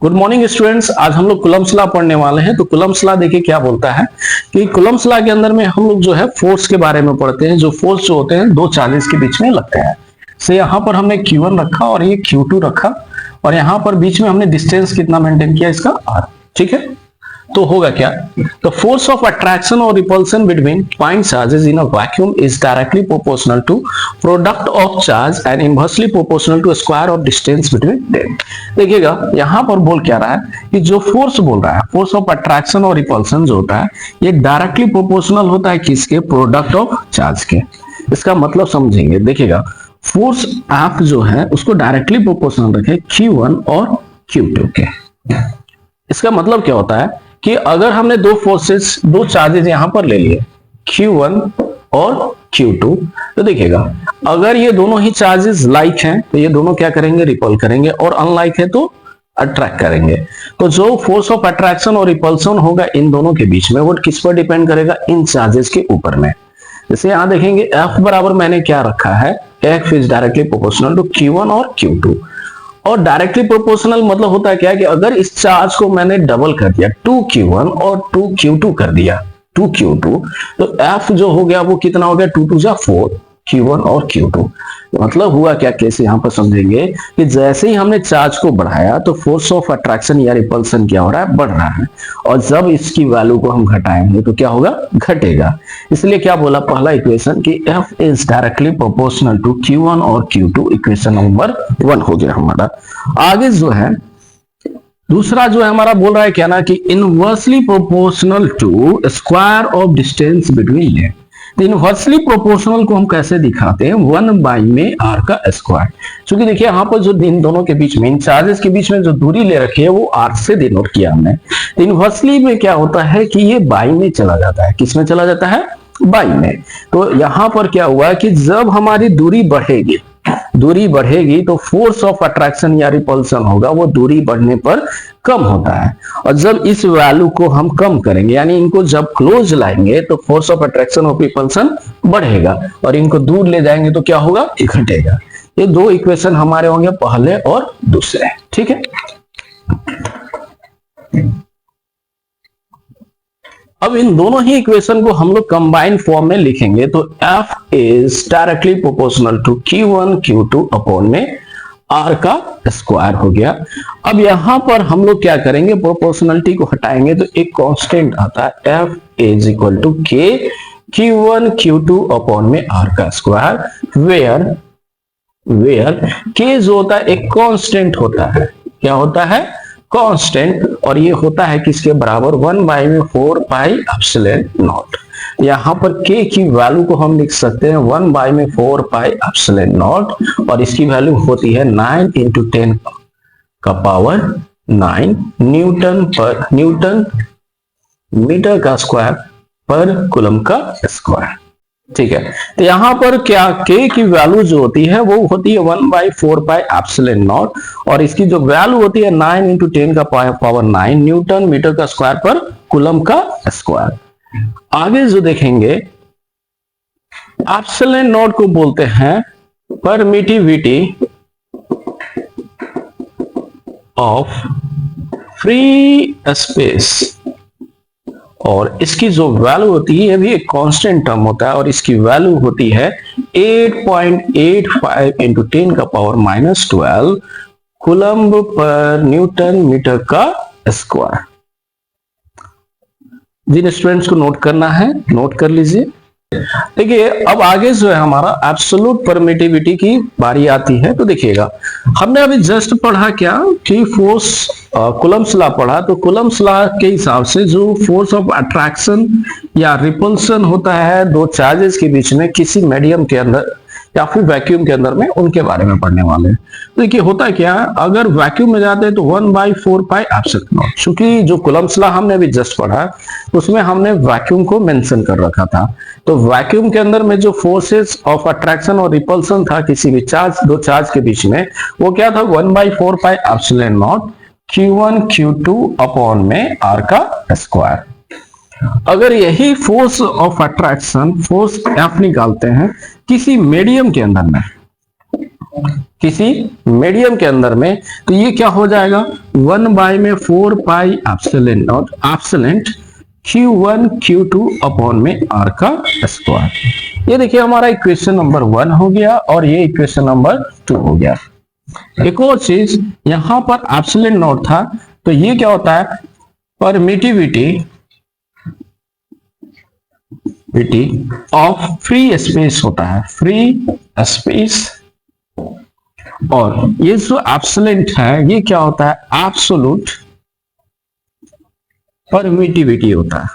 Good morning students. आज हम लोग कूलम्ब्स लॉ पढ़ने वाले हैं। तो कूलम्ब्स लॉ देखिए क्या बोलता है कि कूलम्ब्स लॉ के अंदर में हम लोग जो है फोर्स के बारे में पढ़ते हैं। जो फोर्स जो होते हैं दो चार्जेस के बीच में लगते हैं। से यहाँ पर हमने Q1 रखा और ये Q2 रखा और यहाँ पर बीच में हमने डिस्टेंस कितना मेंटेन किया, इसका R। ठीक है, तो होगा क्या, द फोर्स ऑफ अट्रैक्शन और repulsion between point charges in a vacuum is directly proportional to product of charge and inversely proportional to square of distance between them. देखिएगा यहाँ पर बोल क्या रहा है कि जो फोर्स बोल रहा है, फोर्स ऑफ अट्रैक्शन और रिपल्सन जो होता है ये डायरेक्टली प्रोपोर्शनल होता है किसके, प्रोडक्ट ऑफ चार्ज के। इसका मतलब समझेंगे, देखिएगा फोर्स F जो है उसको डायरेक्टली प्रोपोर्शनल रखे Q1 और Q2 के। इसका मतलब क्या होता है कि अगर हमने दो फोर्सेस, दो चार्जेस यहां पर ले लिए Q1 और Q2, तो देखिएगा अगर ये दोनों ही चार्जेस लाइक हैं तो ये दोनों क्या करेंगे, रिपल करेंगे, और अनलाइक है तो अट्रैक्ट करेंगे। तो जो फोर्स ऑफ अट्रैक्शन और रिपल्सन होगा इन दोनों के बीच में वो किस पर डिपेंड करेगा, इन चार्जेस के ऊपर में। जैसे यहां देखेंगे F बराबर मैंने क्या रखा है, F is directly proportional to Q1 और Q2। और डायरेक्टली प्रोपोर्शनल मतलब होता है क्या कि अगर इस चार्ज को मैंने डबल कर दिया 2Q1 और 2Q2 कर दिया 2Q2, तो F जो हो गया वो कितना हो गया, 2 2 4 Q1 और Q2। मतलब हुआ क्या, कैसे यहां पर समझेंगे कि जैसे ही हमने चार्ज को बढ़ाया तो फोर्स ऑफ अट्रैक्शन या रिपल्सन क्या हो रहा है, बढ़ रहा है, और जब इसकी वैल्यू को हम घटाएंगे तो क्या होगा, घटेगा। इसलिए क्या बोला पहला इक्वेशन कि F is directly proportional to Q1 और Q2, इक्वेशन नंबर 1 हो गया हमारा। आगे जो है दूसरा जो है हमारा बोल रहा है क्या ना कि inversely proportional to square of distance between them. तो इनवर्सली प्रोपोर्शनल को हम कैसे दिखाते हैं, 1 बाई में R का स्क्वायर। क्योंकि देखिए यहाँ पर जो इन दोनों के बीच में, इन चार्जेस के बीच में जो दूरी ले रखी है वो R से डिनोट किया हमने। तो इनवर्सली में क्या होता है कि ये बाई में चला जाता है, किस में चला जाता है, बाई में। तो यहाँ पर क्या हुआ कि जब हमारी दूरी बढ़ेगी तो फोर्स ऑफ अट्रैक्शन या रिपल्सन होगा वो दूरी बढ़ने पर कम होता है, और जब इस वैल्यू को हम कम करेंगे यानी इनको जब क्लोज लाएंगे तो फोर्स ऑफ अट्रैक्शन और रिपल्सन बढ़ेगा, और इनको दूर ले जाएंगे तो क्या होगा, घटेगा। ये दो इक्वेशन हमारे होंगे, पहले और दूसरे। ठीक है, अब इन दोनों ही इक्वेशन को हम लोग कंबाइन फॉर्म में लिखेंगे तो F is directly proportional to Q1 Q2 upon में R का स्क्वायर हो गया। अब यहां पर हम लोग क्या करेंगे, प्रोपोर्शनलिटी को हटाएंगे तो एक कांस्टेंट आता है F is equal to K Q1 Q2 upon में R का स्क्वायर, वेयर K जो होता है एक कांस्टेंट होता है, क्या होता है, कांस्टेंट, और ये होता है किसके बराबर, 1 बाई में 4 पाई एप्सिलॉन नॉट। यहाँ पर K की वैल्यू को हम लिख सकते हैं 1 बाई में 4 पाई एप्सिलॉन नॉट, और इसकी वैल्यू होती है 9 इंटू 10 का पावर 9 न्यूटन मीटर का स्क्वायर पर कूलम का स्क्वायर। ठीक है, तो यहां पर क्या K की वैल्यू जो होती है वो होती है 1 बाई 4 पाई एप्सिलॉन नॉट, और इसकी जो वैल्यू होती है 9 इंटू 10 का पावर 9 न्यूटन मीटर का स्क्वायर पर कूलम का स्क्वायर। आगे जो देखेंगे एप्सिलॉन नॉट को बोलते हैं परमिटिविटी ऑफ फ्री स्पेस, और इसकी जो वैल्यू होती है ये भी एक कांस्टेंट टर्म होता है, और इसकी वैल्यू होती है 8.85 इंटू 10 का पावर -12 कूलम्ब पर न्यूटन मीटर का स्क्वायर। जिन स्टूडेंट्स को नोट करना है नोट कर लीजिए। देखिए अब आगे जो है हमारा एब्सोल्यूट परमिटिविटी की बारी आती है। तो देखिएगा हमने अभी जस्ट पढ़ा क्या कि फोर्स कूलम्ब्स लॉ पढ़ा, तो कूलम्ब्स लॉ के हिसाब से जो फोर्स ऑफ अट्रैक्शन या रिपल्सन होता है दो चार्जेस के बीच में किसी मीडियम के अंदर या फिर वैक्यूम के अंदर में, उनके बारे में पढ़ने वाले हैं। तो देखिए होता क्या है, अगर वैक्यूम में जाते हैं तो 1 बाई 4 पाई एप्सिलॉन नॉट। चूंकि जो कूलम्ब्स लॉ हमने अभी जस्ट पढ़ा उसमें हमने वैक्यूम को मेंशन कर रखा था, तो वैक्यूम के अंदर में जो फोर्सेस ऑफ अट्रैक्शन और रिपल्सन था किसी भी चार्ज, दो चार्ज के बीच में, वो क्या था, 1 by 4 pi epsilon not Q1 Q2 upon में R का स्क्वायर। अगर यही force of attraction, force F निकालते हैं किसी मीडियम के अंदर में, किसी मीडियम के अंदर में, तो ये क्या हो जाएगा 1/4 epsilon not epsilon Q1 Q2 upon में R का स्क्वायर। ये देखिए हमारा इक्वेशन नंबर 1 हो गया और ये इक्वेशन नंबर 2 हो गया। एक और चीज यहां पर एप्सिलॉन नॉट था, तो ये क्या होता है परमिटिविटी ऑफ फ्री स्पेस होता है, फ्री स्पेस। और ये जो एब्सोल्यूट है ये क्या होता है एब्सोल्यूट परमिटिविटी होता है,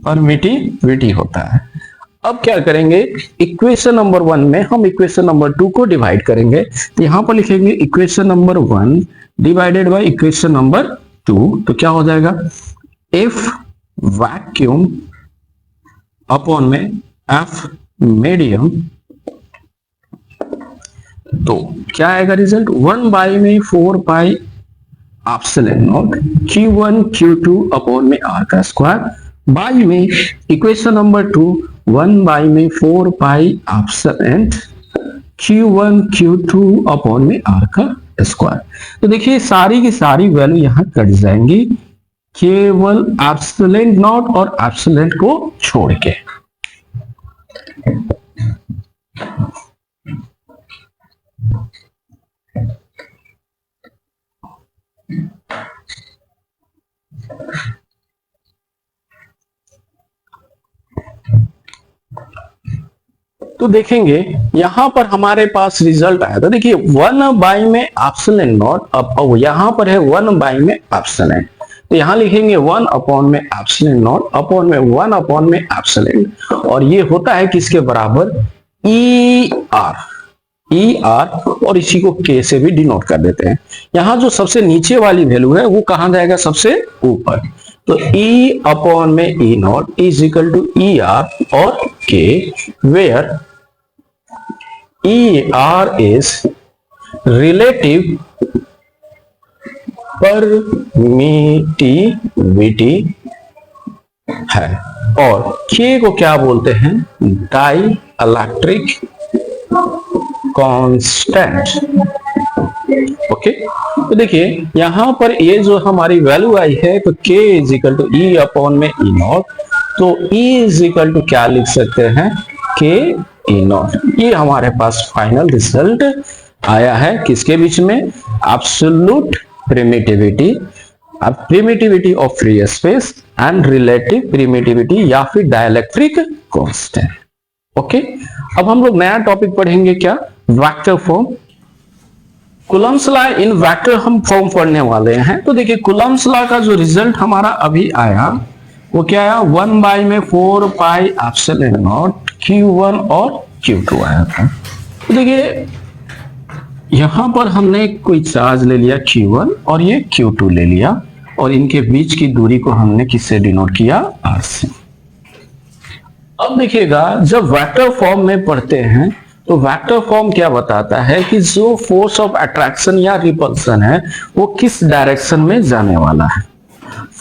परमिटिविटी होता है। अब क्या करेंगे इक्वेशन नंबर 1 में हम इक्वेशन नंबर 2 को डिवाइड करेंगे, तो यहां पर लिखेंगे equation number 1 divided by equation number 2, तो क्या हो जाएगा इफ वैक्यूम अपॉन में एफ मीडियम, तो क्या आएगा result 1/4 epsilon not Q1 Q2 upon में R का स्क्वायर बाई में equation number 2 1/4 epsilon Q1 Q2 upon में R का स्क्वायर। तो देखिए सारी की सारी वैल्यू यहां कट जाएंगी केवल एप्सिलॉन नॉट और एप्सिलॉन को छोड़ के। तो देखेंगे यहां पर हमारे पास रिजल्ट आया, तो देखिए 1 में एप्सिलॉन नॉट, अब यहां पर है 1 में एप्सिलॉन, तो यहां लिखेंगे 1 अपॉन में एप्सिलॉन नॉट अपॉन में 1 अपॉन में एप्सिलॉन, और ये होता है किसके बराबर ई आर, और इसी को के से भी डिनोट कर देते हैं। यहां जो सबसे नीचे वाली वैल्यू है वो कहां जाएगा सबसे ऊपर, तो E अपॉन में E not is equal to E R और K, where E R is relative permittivity है, और के को क्या बोलते हैं डाई इलेक्ट्रिक कांस्टेंट। ओके, तो देखिए यहां पर ये जो हमारी वैल्यू आई है तो K is equal to E upon में ई नॉट, तो E इज इक्वल टू क्या लिख सकते हैं K ई नॉट। ये हमारे पास फाइनल रिजल्ट आया है किसके बीच में absolute permittivity of free space and relative permittivity या फिर डाइलेक्ट्रिक कांस्टेंट। ओके, अब हम लोग नया टॉपिक पढ़ेंगे क्या vector form. Coulomb's law in vector हम फॉर्म पढ़ने वाले हैं। तो देखिए कूलम्ब्स लॉ का जो रिजल्ट हमारा अभी आया वो क्या आया 1/4 एप्सिलॉन नॉट Q1 और Q2 आया था। तो देखिए यहां पर हमने कोई चार्ज ले लिया Q1 और ये Q2 ले लिया, और इनके बीच की दूरी को हमने किससे डिनोट किया R से। अब देखिएगा जब वेक्टर फॉर्म में पढ़ते हैं तो वेक्टर फॉर्म क्या बताता है कि जो फोर्स ऑफ अट्रैक्शन या रिपल्सन है वो किस डायरेक्शन में जाने वाला है।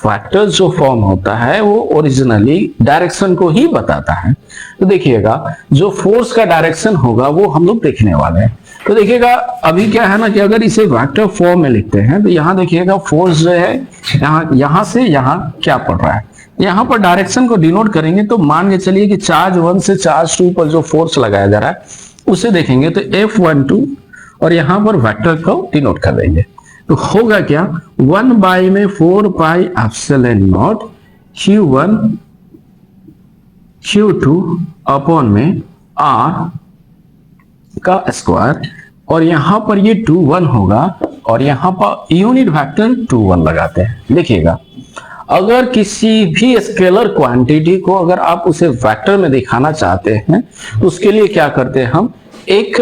वेक्टर जो फॉर्म होता है वो ओरिजिनली डायरेक्शन को ही बताता है। तो देखिएगा जो फोर्स का डायरेक्शन होगा वो हम लोग देखने वाले हैं। तो देखिएगा अभी क्या है ना कि अगर इसे वेक्टर फॉर्म में लिखते हैं तो यहाँ देखिएगा फोर्स जो है यहाँ से यहाँ क्या पड़ रहा है, यहाँ पर डायरेक्शन को डिनोट करेंगे तो मान के चलिए कि चार्ज 1 से चार्ज 2 पर जो फोर्स लगाया जा रहा है उसे देखेंगे तो F12 और यहां पर वेक्टर को डिनोट कर देंगे। तो होगा क्या 1/4 epsilon not Q1 Q2 upon में R का स्क्वायर, और यहां पर ये 2 1 होगा और यहां पर यूनिट वेक्टर 2 1 लगाते हैं। देखिएगा अगर किसी भी स्केलर क्वांटिटी को अगर आप उसे वेक्टर में दिखाना चाहते हैं तो उसके लिए क्या करते हैं हम एक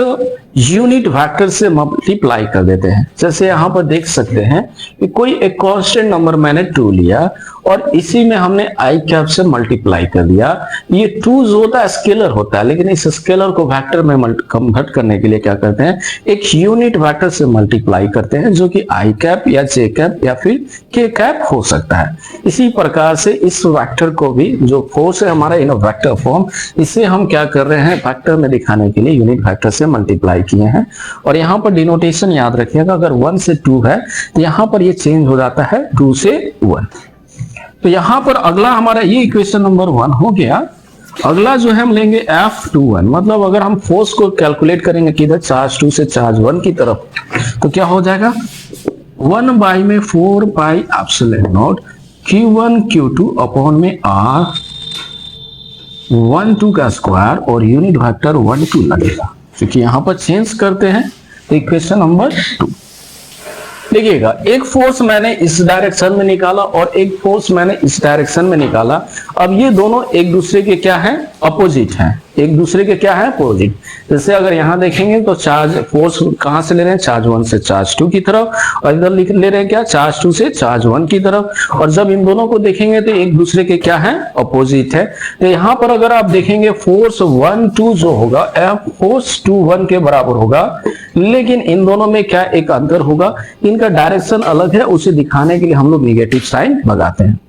यूनिट वेक्टर से मल्टीप्लाई कर देते हैं। जैसे यहां पर देख सकते हैं कि कोई एक कांस्टेंट नंबर मैंने 2 लिया और इसी में हमने आई कैप से मल्टीप्लाई कर दिया। ये 2 जो होता है स्केलर होता है, लेकिन इस स्केलर को वेक्टर में कन्वर्ट करने के लिए क्या करते हैं, एक यूनिट वेक्टर से मल्टीप्लाई करते हैं, जो कि आई कैप या जे कैप या फिर के कैप हो सकता है। इसी प्रकार से इस वेक्टर को भी, जो फोर्स है हमारा इन वेक्टर फॉर्म, इसे हम क्या कर रहे हैं, वेक्टर में दिखाने के लिए यूनिट वेक्टर से मल्टीप्लाई किए हैं। और यहां पर डिनोटेशन याद रखिएगा, अगर 1 से 2 है तो यहां पर ये चेंज हो जाता है 2 से 1। तो यहां पर अगला हमारा ये इक्वेशन नंबर 1 हो गया। अगला जो है हम लेंगे F21, मतलब अगर हम फोर्स को कैलकुलेट करेंगे किधर, चार्ज 2 से चार्ज 1 की तरफ, तो क्या हो जाएगा 1 बाई में 4 pi epsilon not Q1 Q2 upon में R 1 2 का स्क्वायर और यूनिट वेक्टर 1 2 लगेगा, क्योंकि यहां पर चेंज करते हैं। तो इक्वेशन नंबर 2 देखिएगा, एक फोर्स मैंने इस डायरेक्शन में निकाला और एक फोर्स मैंने इस डायरेक्शन में निकाला। अब ये दोनों एक दूसरे के क्या है, अपोजिट हैं, एक दूसरे के क्या है, अपोजिट। जैसे अगर यहां देखेंगे तो चार्ज फोर्स कहां से ले रहे हैं, चार्ज 1 से चार्ज 2 की तरफ, और इधर ले रहे हैं क्या, चार्ज 2 से चार्ज 1 की तरफ। और जब इन दोनों को देखेंगे तो एक दूसरे के क्या है, अपोजिट है। तो यहां पर अगर आप देखेंगे फोर्स 1 2 जो होगा F फोर्स 2 1 के बराबर होगा, लेकिन इन दोनों में क्या एक अंतर होगा, इनका डायरेक्शन अलग है। उसे दिखाने के लिए हम लोग निगेटिव साइन लगाते हैं।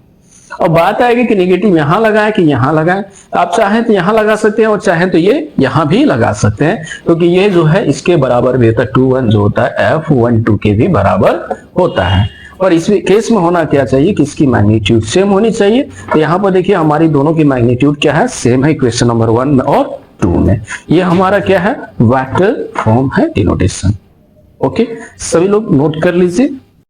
और बात आएगी कि निगेटिव यहां लगाएं कि यहां लगाएं। आप चाहें तो यहां लगा सकते हैं और चाहें तो ये यहां भी लगा सकते हैं, क्योंकि ये जो है इसके बराबर भी होता है, 2 1 जो होता है F1 2 के भी बराबर होता है। और इस केस में होना क्या चाहिए कि इसकी मैग्नीट्यूड सेम होनी चाहिए। तो यहां पर देखिए हमारी दोनों की मैग्नीट्यूड क्या है, सेम है इक्वेशन नंबर 1 में और 2 में। ये हमारा क्या है, वेक्टर फॉर्म है डिनोटेशन। ओके, सभी लोग नोट कर लीजिए।